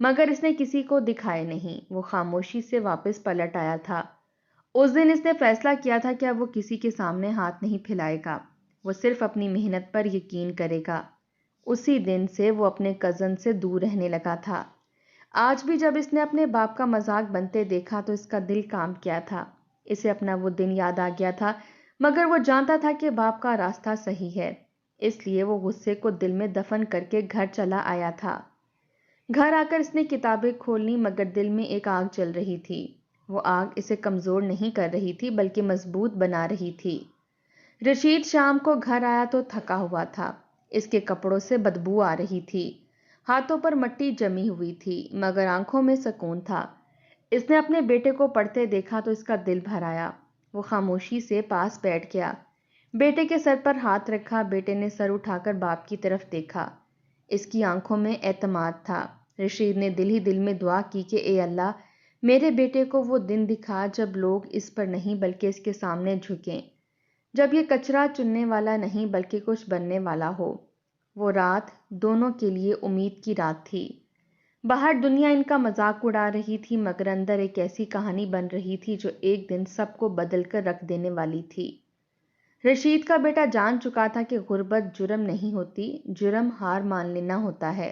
مگر اس نے کسی کو دکھائے نہیں۔ وہ خاموشی سے واپس پلٹ آیا تھا۔ اس دن اس نے فیصلہ کیا تھا کہ اب وہ کسی کے سامنے ہاتھ نہیں پھیلائے گا، وہ صرف اپنی محنت پر یقین کرے گا۔ اسی دن سے وہ اپنے کزن سے دور رہنے لگا تھا۔ آج بھی جب اس نے اپنے باپ کا مذاق بنتے دیکھا تو اس کا دل کام کیا تھا۔ اسے اپنا وہ دن یاد آ گیا تھا، مگر وہ جانتا تھا کہ باپ کا راستہ صحیح ہے، اس لیے وہ غصے کو دل میں دفن کر کے گھر چلا آیا تھا۔ گھر آ کر اس نے کتابیں کھول لی، مگر دل میں ایک آگ جل رہی تھی۔ وہ آگ اسے کمزور نہیں کر رہی تھی بلکہ مضبوط بنا رہی تھی۔ رشید شام کو گھر آیا تو تھکا ہوا تھا۔ اس کے کپڑوں سے بدبو آ رہی تھی، ہاتھوں پر مٹی جمی ہوئی تھی، مگر آنکھوں میں سکون تھا۔ اس نے اپنے بیٹے کو پڑھتے دیکھا تو اس کا دل بھر آیا۔ وہ خاموشی سے پاس بیٹھ گیا، بیٹے کے سر پر ہاتھ رکھا۔ بیٹے نے سر اٹھا کر باپ کی طرف دیکھا، اس کی آنکھوں میں اعتماد تھا۔ رشید نے دل ہی دل میں دعا کی کہ اے اللہ، میرے بیٹے کو وہ دن دکھا جب لوگ اس پر نہیں بلکہ اس کے سامنے جھکیں، جب یہ کچرا چننے والا نہیں بلکہ کچھ بننے والا ہو۔ وہ رات دونوں کے لیے امید کی رات تھی۔ باہر دنیا ان کا مذاق اڑا رہی تھی، مگر اندر ایک ایسی کہانی بن رہی تھی جو ایک دن سب کو بدل کر رکھ دینے والی تھی۔ رشید کا بیٹا جان چکا تھا کہ غربت جرم نہیں ہوتی، جرم ہار مان لینا ہوتا ہے،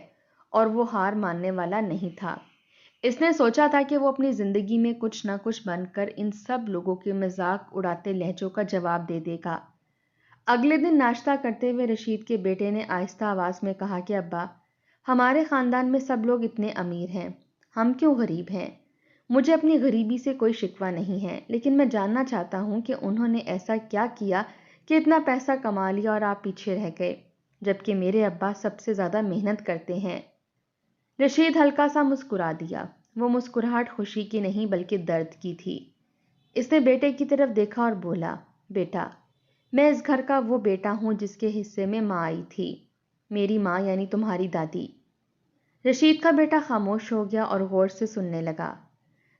اور وہ ہار ماننے والا نہیں تھا۔ اس نے سوچا تھا کہ وہ اپنی زندگی میں کچھ نہ کچھ بن کر ان سب لوگوں کے مذاق اڑاتے لہجوں کا جواب دے دے گا۔ اگلے دن ناشتہ کرتے ہوئے رشید کے بیٹے نے آہستہ آواز میں کہا کہ ابا، ہمارے خاندان میں سب لوگ اتنے امیر ہیں، ہم کیوں غریب ہیں؟ مجھے اپنی غریبی سے کوئی شکوہ نہیں ہے، لیکن میں جاننا چاہتا ہوں کہ انہوں نے ایسا کیا کیا کہ اتنا پیسہ کما لیا اور آپ پیچھے رہ گئے، جبکہ میرے ابا سب سے زیادہ محنت کرتے ہیں۔ رشید ہلکا سا مسکرا دیا۔ وہ مسکراہٹ خوشی کی نہیں بلکہ درد کی تھی۔ اس نے بیٹے کی طرف دیکھا اور بولا، بیٹا، میں اس گھر کا وہ بیٹا ہوں جس کے حصے میں ماں آئی تھی، میری ماں یعنی تمہاری دادی۔ رشید کا بیٹا خاموش ہو گیا اور غور سے سننے لگا۔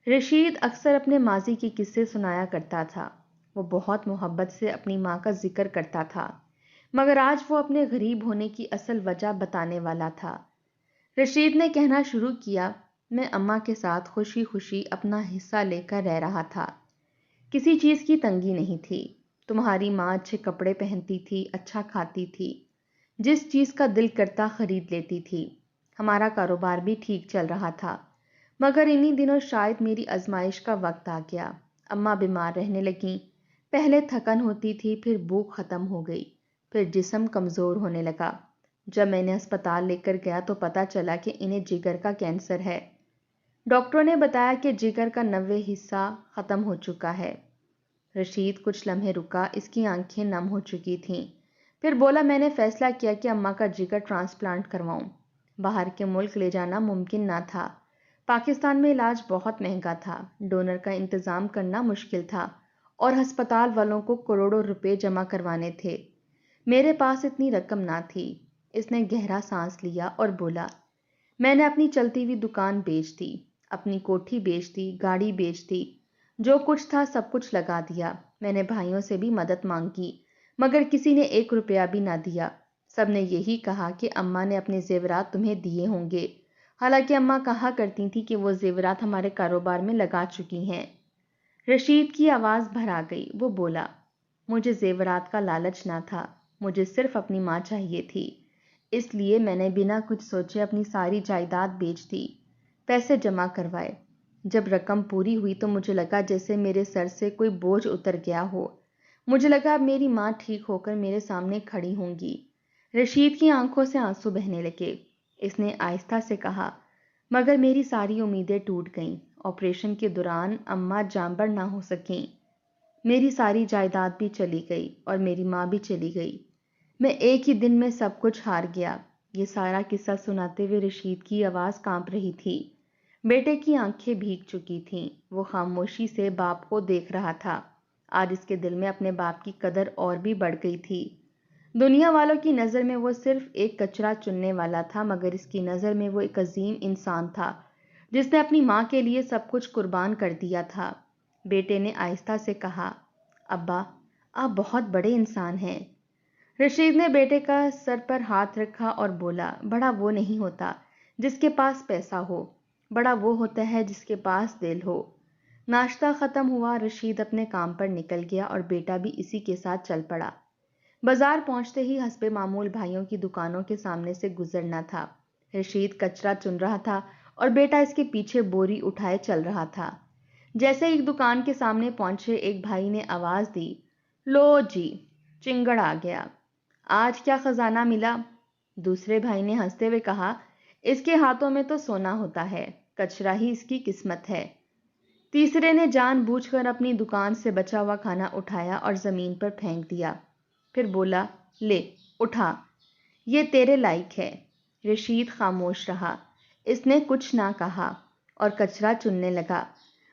رشید اکثر اپنے ماضی کی قصے سنایا کرتا تھا۔ وہ بہت محبت سے اپنی ماں کا ذکر کرتا تھا، مگر آج وہ اپنے غریب ہونے کی اصل وجہ بتانے والا تھا۔ رشید نے کہنا شروع کیا، میں اماں کے ساتھ خوشی خوشی اپنا حصہ لے کر رہ رہا تھا، کسی چیز کی تنگی نہیں تھی۔ تمہاری ماں اچھے کپڑے پہنتی تھی، اچھا کھاتی تھی، جس چیز کا دل کرتا خرید لیتی تھی۔ ہمارا کاروبار بھی ٹھیک چل رہا تھا، مگر انہی دنوں شاید میری آزمائش کا وقت آ گیا۔ اماں بیمار رہنے لگیں، پہلے تھکن ہوتی تھی، پھر بھوک ختم ہو گئی، پھر جسم کمزور ہونے لگا۔ جب میں نے اسپتال لے کر گیا تو پتا چلا کہ انہیں جگر کا کینسر ہے۔ ڈاکٹروں نے بتایا کہ جگر کا 90% ختم ہو چکا ہے۔ رشید کچھ لمحے رکا، اس کی آنکھیں نم ہو چکی تھیں، پھر بولا، میں نے فیصلہ کیا کہ اماں کا جگر ٹرانسپلانٹ کرواؤں۔ باہر کے ملک لے جانا ممکن نہ تھا، پاکستان میں علاج بہت مہنگا تھا، ڈونر کا انتظام کرنا مشکل تھا، اور ہسپتال والوں کو کروڑوں روپے جمع کروانے تھے۔ میرے پاس اتنی رقم نہ تھی۔ اس نے گہرا سانس لیا اور بولا، میں نے اپنی چلتی ہوئی دکان بیچ دی، اپنی کوٹھی بیچ دی، گاڑی بیچ دی، جو کچھ تھا سب کچھ لگا دیا۔ میں نے بھائیوں سے بھی مدد مانگی، مگر کسی نے 1 روپیہ بھی نہ دیا۔ سب نے یہی کہا کہ اماں نے اپنے زیورات تمہیں دیے ہوں گے، حالانکہ اماں کہا کرتی تھی کہ وہ زیورات ہمارے کاروبار میں لگا چکی ہیں۔ رشید کی آواز بھر آ گئی۔ وہ بولا، مجھے زیورات کا لالچ نہ تھا، مجھے صرف اپنی ماں چاہیے تھی، اس لیے میں نے بنا کچھ سوچے اپنی ساری جائیداد بیچ دی، پیسے جمع کروائے۔ جب رقم پوری ہوئی تو مجھے لگا جیسے میرے سر سے کوئی بوجھ اتر گیا ہو۔ مجھے لگا اب میری ماں ٹھیک ہو کر میرے سامنے کھڑی ہوں گی۔ رشید کی آنکھوں سے آنسو بہنے لگے۔ اس نے آہستہ سے کہا، مگر میری ساری امیدیں ٹوٹ گئیں۔ آپریشن کے دوران اماں جانبر نہ ہو سکیں، میری ساری جائیداد بھی چلی گئی اور میری ماں بھی چلی گئی، میں ایک ہی دن میں سب کچھ ہار گیا۔ یہ سارا قصہ سناتے ہوئے رشید کی آواز کانپ رہی تھی، بیٹے کی آنکھیں بھیگ چکی تھیں۔ وہ خاموشی سے باپ کو دیکھ رہا تھا۔ آج اس کے دل میں اپنے باپ کی قدر اور بھی بڑھ گئی تھی۔ دنیا والوں کی نظر میں وہ صرف ایک کچرا چننے والا تھا، مگر اس کی نظر میں وہ ایک عظیم انسان تھا جس نے اپنی ماں کے لیے سب کچھ قربان کر دیا تھا۔ بیٹے نے آہستہ سے کہا، ابا، آپ بہت بڑے انسان ہیں۔ رشید نے بیٹے کا سر پر ہاتھ رکھا اور بولا، بڑا وہ نہیں ہوتا جس کے پاس پیسہ ہو، بڑا وہ ہوتا ہے جس کے پاس دل ہو۔ ناشتہ ختم ہوا، رشید اپنے کام پر نکل گیا اور بیٹا بھی اسی کے ساتھ چل پڑا۔ بازار پہنچتے ہی حسب معمول بھائیوں کی دکانوں کے سامنے سے گزرنا تھا۔ رشید کچرا چن رہا تھا اور بیٹا اس کے پیچھے بوری اٹھائے چل رہا تھا۔ جیسے ایک دکان کے سامنے پہنچے، ایک بھائی نے آواز دی، لو جی، چنگڑ آ گیا، آج کیا خزانہ ملا؟ دوسرے بھائی نے ہنستے ہوئے کہا، اس کے ہاتھوں میں تو سونا ہوتا ہے، کچرا ہی اس کی قسمت ہے۔ تیسرے نے جان بوجھ کر اپنی دکان سے بچا ہوا کھانا اٹھایا اور زمین پر پھینک دیا، پھر بولا، لے اٹھا، یہ تیرے لائق ہے۔ رشید خاموش رہا، اس نے کچھ نہ کہا اور کچرا چننے لگا،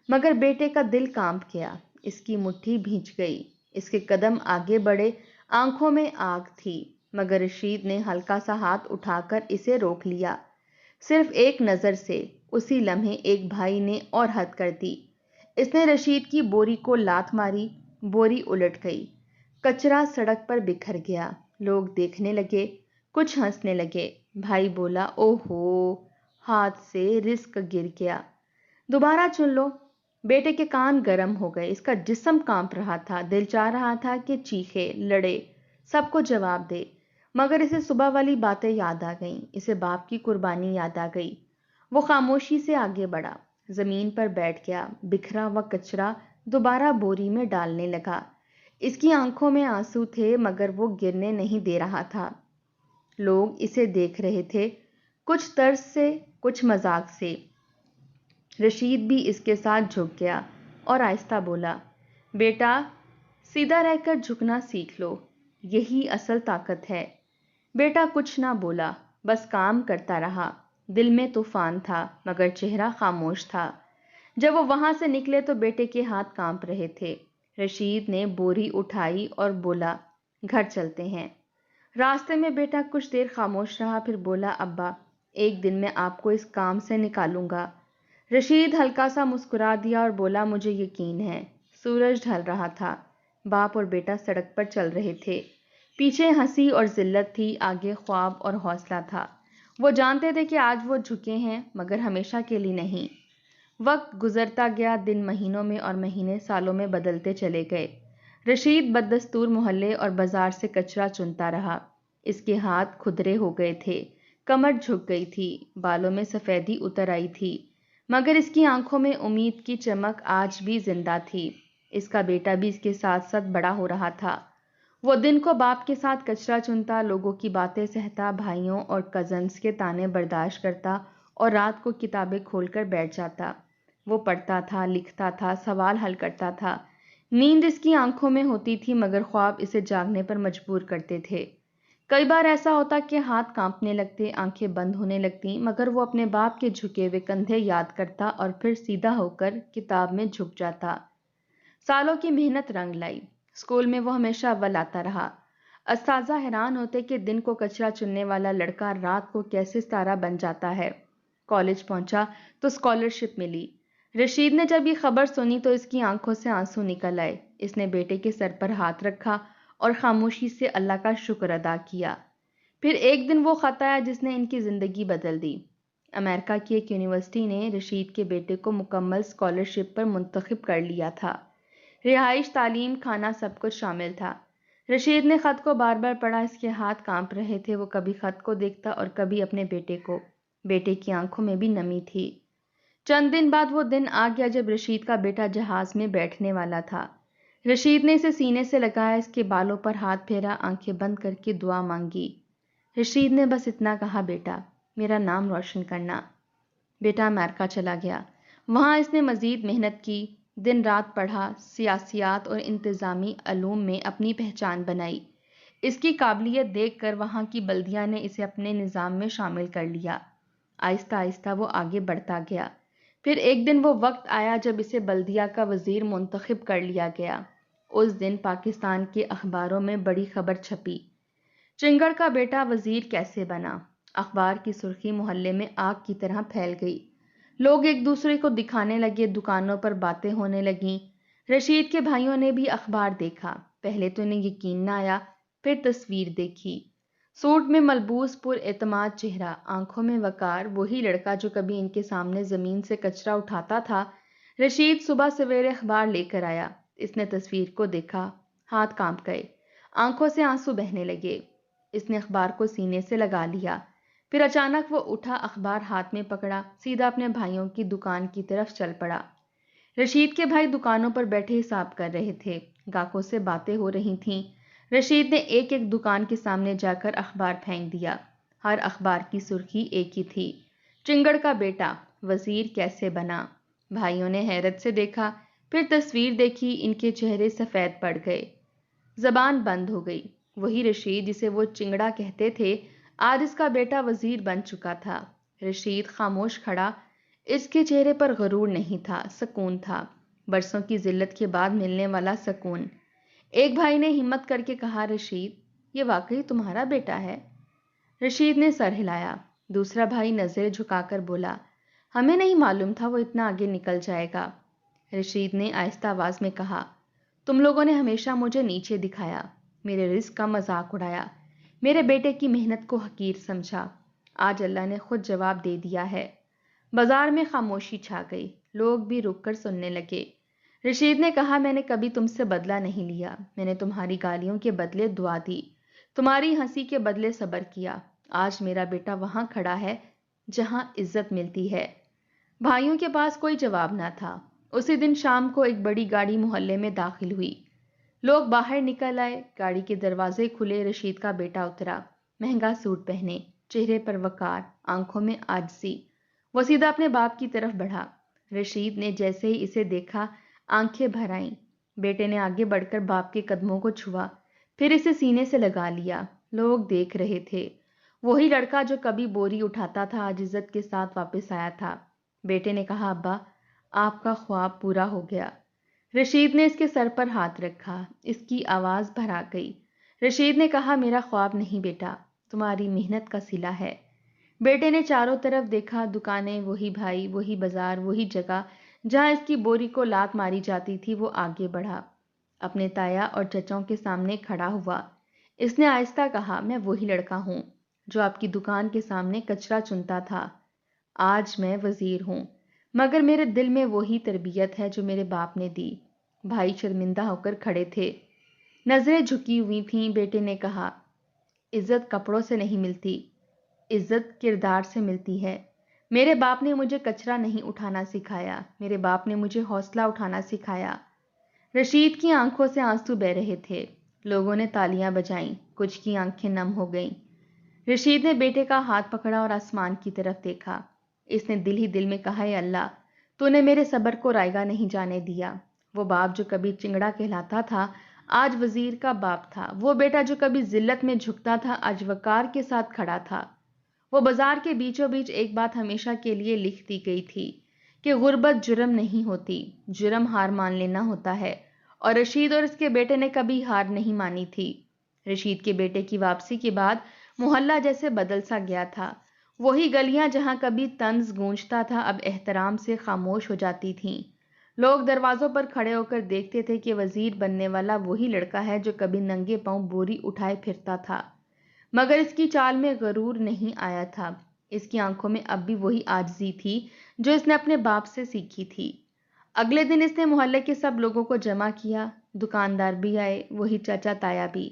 مگر بیٹے کا دل کانپ گیا، اس کی مٹھی بھیج گئی، اس کے قدم آگے بڑھے، آنکھوں میں آگ تھی، مگر رشید نے ہلکا سا ہاتھ اٹھا کر اسے روک لیا۔ صرف ایک نظر سے اسی لمحے ایک بھائی نے اور حد کر دی، اس نے رشید کی بوری کو لات ماری، بوری الٹ گئی، کچرا سڑک پر بکھر گیا، لوگ دیکھنے لگے، کچھ ہنسنے لگے۔ بھائی بولا، او ہو، ہاتھ سے رزق گر گیا، دوبارہ چن لو۔ بیٹے کے کان گرم ہو گئے، اس کا جسم کانپ رہا تھا، دل چاہ رہا تھا کہ چیخے، لڑے، سب کو جواب دے، مگر اسے صبح والی باتیں یاد آ گئیں، اسے باپ کی قربانی یاد آ گئی۔ وہ خاموشی سے آگے بڑھا، زمین پر بیٹھ گیا، بکھرا ہوا کچرا دوبارہ بوری میں ڈالنے لگا۔ اس کی آنکھوں میں آنسو تھے، مگر وہ گرنے نہیں دے رہا تھا۔ لوگ اسے دیکھ رہے تھے، کچھ طرز سے، کچھ مذاق سے۔ رشید بھی اس کے ساتھ جھک گیا اور آہستہ بولا، بیٹا، سیدھا رہ کر جھکنا سیکھ لو، یہی اصل طاقت ہے۔ بیٹا کچھ نہ بولا، بس کام کرتا رہا، دل میں طوفان تھا، مگر چہرہ خاموش تھا۔ جب وہ وہاں سے نکلے تو بیٹے کے ہاتھ کانپ رہے تھے۔ رشید نے بوری اٹھائی اور بولا، گھر چلتے ہیں۔ راستے میں بیٹا کچھ دیر خاموش رہا، پھر بولا، ابا، ایک دن میں آپ کو اس کام سے نکالوں گا۔ رشید ہلکا سا مسکرا دیا اور بولا، مجھے یقین ہے۔ سورج ڈھل رہا تھا، باپ اور بیٹا سڑک پر چل رہے تھے، پیچھے ہنسی اور ذلت تھی، آگے خواب اور حوصلہ تھا۔ وہ جانتے تھے کہ آج وہ جھکے ہیں، مگر ہمیشہ کے لیے نہیں۔ وقت گزرتا گیا، دن مہینوں میں اور مہینے سالوں میں بدلتے چلے گئے۔ رشید بددستور محلے اور بازار سے کچرا چنتا رہا۔ اس کے ہاتھ کھدرے ہو گئے تھے، کمر جھک گئی تھی، بالوں میں سفیدی اتر آئی تھی، مگر اس کی آنکھوں میں امید کی چمک آج بھی زندہ تھی۔ اس کا بیٹا بھی اس کے ساتھ ساتھ بڑا ہو رہا تھا۔ وہ دن کو باپ کے ساتھ کچرا چنتا، لوگوں کی باتیں سہتا، بھائیوں اور کزنز کے طعنے برداشت کرتا اور رات کو کتابیں کھول کر بیٹھ جاتا۔ وہ پڑھتا تھا، لکھتا تھا، سوال حل کرتا تھا۔ نیند اس کی آنکھوں میں ہوتی تھی، مگر خواب اسے جاگنے پر مجبور کرتے تھے۔ کئی بار ایسا ہوتا کہ ہاتھ کانپنے لگتے، آنکھیں بند ہونے لگتی، مگر وہ اپنے باپ کے جھکے ہوئے کندھے یاد کرتا اور پھر سیدھا ہو کر کتاب میں جھک جاتا۔ سالوں کی محنت رنگ لائی، اسکول میں وہ ہمیشہ اول آتا رہا۔ اساتذہ حیران ہوتے کہ دن کو کچرا چننے والا لڑکا رات کو کیسے ستارہ بن جاتا ہے۔ کالج پہنچا تو اسکالرشپ ملی۔ رشید نے جب یہ خبر سنی تو اس کی آنکھوں سے آنسو نکل آئے۔ اس نے بیٹے کے سر پر ہاتھ رکھا اور خاموشی سے اللہ کا شکر ادا کیا۔ پھر ایک دن وہ خط آیا جس نے ان کی زندگی بدل دی۔ امریکہ کی ایک یونیورسٹی نے رشید کے بیٹے کو مکمل اسکالرشپ پر منتخب کر لیا تھا۔ رہائش، تعلیم، کھانا، سب کچھ شامل تھا۔ رشید نے خط کو بار بار پڑھا، اس کے ہاتھ کانپ رہے تھے، وہ کبھی خط کو دیکھتا اور کبھی اپنے بیٹے کو۔ بیٹے کی آنکھوں میں بھی نمی تھی۔ چند دن بعد وہ دن آ گیا جب رشید کا بیٹا جہاز میں بیٹھنے والا تھا۔ رشید نے اسے سینے سے لگایا، اس کے بالوں پر ہاتھ پھیرا، آنکھیں بند کر کے دعا مانگی۔ رشید نے بس اتنا کہا، بیٹا، میرا نام روشن کرنا۔ بیٹا امریکہ چلا گیا۔ وہاں اس نے مزید محنت کی، دن رات پڑھا، سیاسیات اور انتظامی علوم میں اپنی پہچان بنائی۔ اس کی قابلیت دیکھ کر وہاں کی بلدیہ نے اسے اپنے نظام میں شامل کر لیا۔ آہستہ آہستہ وہ آگے بڑھتا گیا۔ پھر ایک دن وہ وقت آیا جب اسے بلدیہ کا وزیر منتخب کر لیا گیا۔ اس دن پاکستان کے اخباروں میں بڑی خبر چھپی، چنگڑ کا بیٹا وزیر کیسے بنا۔ اخبار کی سرخی محلے میں آگ کی طرح پھیل گئی۔ لوگ ایک دوسرے کو دکھانے لگے، دکانوں پر باتیں ہونے لگیں۔ رشید کے بھائیوں نے بھی اخبار دیکھا، پہلے تو انہیں یقین نہ آیا، پھر تصویر دیکھی۔ سوٹ میں ملبوس پر اعتماد چہرہ، آنکھوں میں وقار، وہی لڑکا جو کبھی ان کے سامنے زمین سے کچرا اٹھاتا تھا۔ رشید صبح سویرے اخبار لے کر آیا۔ اس نے تصویر کو دیکھا، ہاتھ کانپ گئے، آنکھوں سے آنسو بہنے لگے۔ اس نے اخبار کو سینے سے لگا لیا، پھر اچانک وہ اٹھا، اخبار ہاتھ میں پکڑا، سیدھا اپنے بھائیوں کی دکان کی طرف چل پڑا۔ رشید کے بھائی دکانوں پر بیٹھے حساب کر رہے تھے، گاہکوں سے باتیں ہو رہی تھیں۔ رشید نے ایک ایک دکان کے سامنے جا کر اخبار پھینک دیا۔ ہر اخبار کی سرخی ایک ہی تھی: چنگڑ کا بیٹا وزیر کیسے بنا۔ بھائیوں نے حیرت سے دیکھا، پھر تصویر دیکھی، ان کے چہرے سفید پڑ گئے، زبان بند ہو گئی۔ وہی رشید جسے وہ چنگڑا کہتے تھے، آج اس کا بیٹا وزیر بن چکا تھا۔ رشید خاموش کھڑا، اس کے چہرے پر غرور نہیں تھا، سکون تھا، برسوں کی ذلت کے بعد ملنے والا سکون۔ ایک بھائی نے ہمت کر کے کہا، رشید، یہ واقعی تمہارا بیٹا ہے؟ رشید نے سر ہلایا۔ دوسرا بھائی نظریں جھکا کر بولا، ہمیں نہیں معلوم تھا وہ اتنا آگے نکل جائے گا۔ رشید نے آہستہ آواز میں کہا، تم لوگوں نے ہمیشہ مجھے نیچے دکھایا، میرے رزق کا مذاق اڑایا، میرے بیٹے کی محنت کو حقیر سمجھا۔ آج اللہ نے خود جواب دے دیا ہے۔ بازار میں خاموشی چھا گئی، لوگ بھی رک کر سننے لگے۔ رشید نے کہا، میں نے کبھی تم سے بدلہ نہیں لیا، میں نے تمہاری گالیوں کے بدلے دعا دی، تمہاری ہنسی کے بدلے صبر کیا۔ آج میرا بیٹا وہاں کھڑا ہے جہاں عزت ملتی ہے۔ بھائیوں کے پاس کوئی جواب نہ تھا۔ اسی دن شام کو ایک بڑی گاڑی محلے میں داخل ہوئی، لوگ باہر نکل آئے، گاڑی کے دروازے کھلے، رشید کا بیٹا اترا، مہنگا سوٹ پہنے، چہرے پر وقار، آنکھوں میں عاجزی۔ وہ سیدھا اپنے باپ کی طرف بڑھا۔ رشید نے جیسے ہی اسے دیکھا، آنکھیں بھر آئیں۔ بیٹے نے آگے بڑھ کر باپ کے قدموں کو چھوا، پھر اسے سینے سے لگا لیا۔ لوگ دیکھ رہے تھے، وہی لڑکا جو کبھی بوری اٹھاتا تھا آج عزت کے ساتھ واپس آیا تھا۔ بیٹے نے کہا، ابا، آپ کا خواب پورا ہو گیا۔ رشید نے اس کے سر پر ہاتھ رکھا، اس کی آواز بھر آ گئی۔ رشید نے کہا، میرا خواب نہیں بیٹا، تمہاری محنت کا صلہ ہے۔ بیٹے نے چاروں طرف دیکھا، دکانیں، وہی بھائی، وہی بازار، وہی جگہ جہاں اس کی بوری کو لات ماری جاتی تھی۔ وہ آگے بڑھا، اپنے تایا اور چچوں کے سامنے کھڑا ہوا۔ اس نے آہستہ کہا، میں وہی لڑکا ہوں جو آپ کی دکان کے سامنے کچرا چنتا تھا۔ آج میں وزیر ہوں، مگر میرے دل میں وہی تربیت ہے جو میرے باپ نے دی۔ بھائی شرمندہ ہو کر کھڑے تھے، نظریں جھکی ہوئی تھیں۔ بیٹے نے کہا، عزت کپڑوں سے نہیں ملتی، عزت کردار سے ملتی ہے۔ میرے باپ نے مجھے کچرا نہیں اٹھانا سکھایا، میرے باپ نے مجھے حوصلہ اٹھانا سکھایا۔ رشید کی آنکھوں سے آنسو بہہ رہے تھے، لوگوں نے تالیاں بجائیں، کچھ کی آنکھیں نم ہو گئیں۔ رشید نے بیٹے کا ہاتھ پکڑا اور آسمان کی طرف دیکھا۔ اس نے دل ہی دل میں کہا، اے اللہ، تو نے میرے صبر کو رائگاں نہیں جانے دیا۔ وہ باپ جو کبھی چنگڑا کہلاتا تھا آج وزیر کا باپ تھا۔ وہ بیٹا جو کبھی ذلت میں جھکتا تھا آج وقار کے ساتھ کھڑا تھا۔ وہ بازار کے بیچوں بیچ ایک بات ہمیشہ کے لیے لکھ دی گئی تھی کہ غربت جرم نہیں ہوتی، جرم ہار مان لینا ہوتا ہے، اور رشید اور اس کے بیٹے نے کبھی ہار نہیں مانی تھی۔ رشید کے بیٹے کی واپسی کے بعد محلہ جیسے بدل سا گیا تھا۔ وہی گلیاں جہاں کبھی طنز گونجتا تھا اب احترام سے خاموش ہو جاتی تھیں۔ لوگ دروازوں پر کھڑے ہو کر دیکھتے تھے کہ وزیر بننے والا وہی لڑکا ہے جو کبھی ننگے پاؤں بوری اٹھائے پھرتا تھا، مگر اس کی چال میں غرور نہیں آیا تھا۔ اس کی آنکھوں میں اب بھی وہی عاجزی تھی جو اس نے اپنے باپ سے سیکھی تھی۔ اگلے دن اس نے محلے کے سب لوگوں کو جمع کیا، دکاندار بھی آئے، وہی چچا تایا بھی،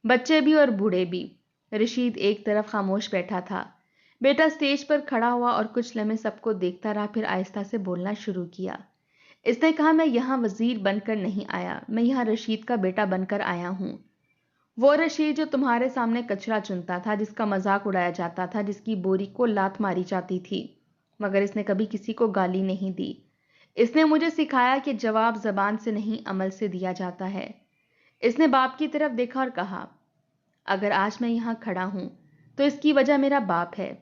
بچے بھی اور بوڑھے بھی۔ رشید ایک طرف خاموش بیٹھا تھا۔ بیٹا اسٹیج پر کھڑا ہوا اور کچھ لمحے سب کو دیکھتا رہا، پھر آہستہ سے بولنا شروع کیا۔ اس نے کہا، میں یہاں وزیر بن کر نہیں آیا، میں یہاں رشید کا بیٹا بن کر آیا ہوں۔ وہ رشید جو تمہارے سامنے کچرا چنتا تھا، جس کا مذاق اڑایا جاتا تھا، جس کی بوری کو لات ماری جاتی تھی، مگر اس نے کبھی کسی کو گالی نہیں دی۔ اس نے مجھے سکھایا کہ جواب زبان سے نہیں عمل سے دیا جاتا ہے۔ اس نے باپ کی طرف دیکھا اور کہا، اگر آج میں یہاں کھڑا ہوں تو اس کی وجہ میرا باپ ہے۔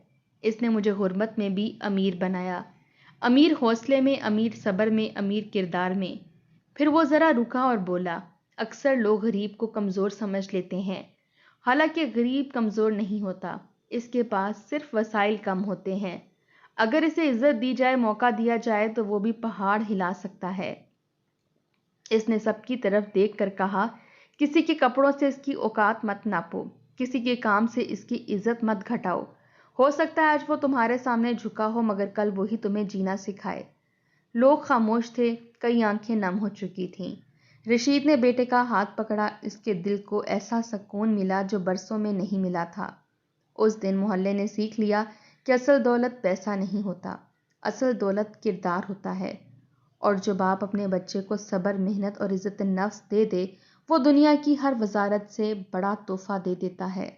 اس نے مجھے غربت میں بھی امیر بنایا، امیر حوصلے میں، امیر صبر میں، امیر کردار میں۔ پھر وہ ذرا رکا اور بولا، اکثر لوگ غریب کو کمزور سمجھ لیتے ہیں، حالانکہ غریب کمزور نہیں ہوتا، اس کے پاس صرف وسائل کم ہوتے ہیں۔ اگر اسے عزت دی جائے، موقع دیا جائے تو وہ بھی پہاڑ ہلا سکتا ہے۔ اس نے سب کی طرف دیکھ کر کہا، کسی کے کپڑوں سے اس کی اوقات مت ناپو، کسی کے کام سے اس کی عزت مت گھٹاؤ۔ ہو سکتا ہے آج وہ تمہارے سامنے جھکا ہو مگر کل وہی تمہیں جینا سکھائے۔ لوگ خاموش تھے، کئی آنکھیں نم ہو چکی تھیں۔ رشید نے بیٹے کا ہاتھ پکڑا، اس کے دل کو ایسا سکون ملا جو برسوں میں نہیں ملا تھا۔ اس دن محلے نے سیکھ لیا کہ اصل دولت پیسہ نہیں ہوتا، اصل دولت کردار ہوتا ہے، اور جو باپ اپنے بچے کو صبر، محنت اور عزت نفس دے دے وہ دنیا کی ہر وزارت سے بڑا تحفہ دے دیتا ہے۔